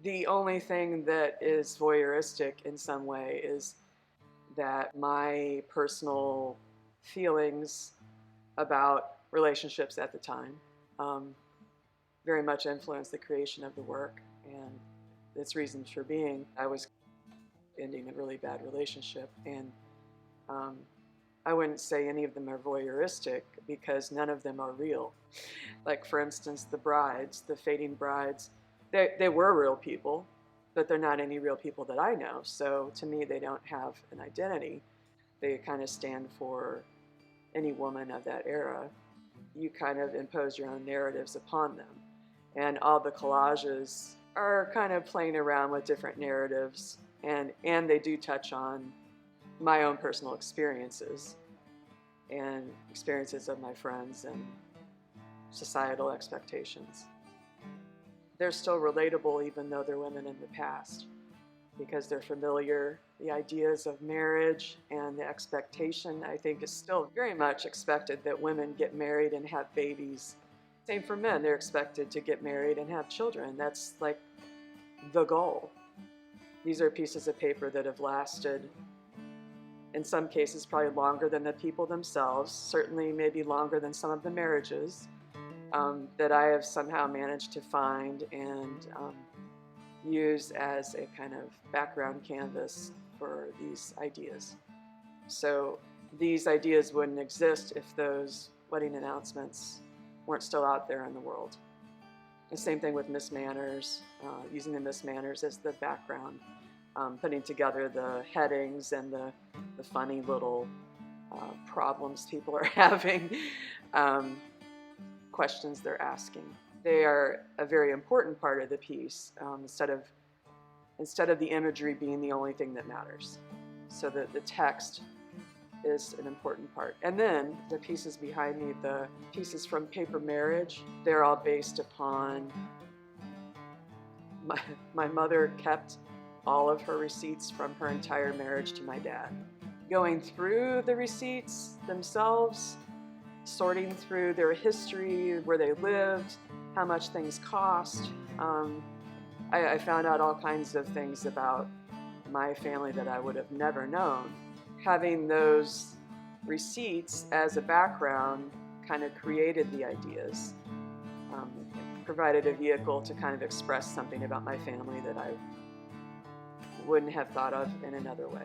The only thing that is voyeuristic in some way is that my personal feelings about relationships at the time um, very much influenced the creation of the work and its reasons for being. I was ending a really bad relationship, and um, I wouldn't say any of them are voyeuristic because none of them are real. Like, for instance, the brides, the fading brides, they were real people, but they're not any real people that I know. So to me, they don't have an identity. They kind of stand for any woman of that era. You kind of impose your own narratives upon them. And all the collages are kind of playing around with different narratives, and they do touch on my own personal experiences and experiences of my friends and societal expectations. They're still relatable even though they're women in the past because they're familiar. The ideas of marriage and the expectation, I think, is still very much expected that women get married and have babies. Same for men, they're expected to get married and have children. That's like the goal. These are pieces of paper that have lasted, in some cases, probably longer than the people themselves, certainly maybe longer than some of the marriages that I have somehow managed to find and use as a kind of background canvas for these ideas. So these ideas wouldn't exist if those wedding announcements weren't still out there in the world. The same thing with Miss Manners, using the Miss Manners as the background, putting together the headings and the funny little problems people are having, questions they're asking. They are a very important part of the piece, instead of the imagery being the only thing that matters. So that the text is an important part. And then the pieces behind me, the pieces from Paper Marriage, they're all based upon my mother kept all of her receipts from her entire marriage to my dad. Going through the receipts themselves, sorting through their history, where they lived, how much things cost. I found out all kinds of things about my family that I would have never known. Having those receipts as a background kind of created the ideas, provided a vehicle to kind of express something about my family that I wouldn't have thought of in another way.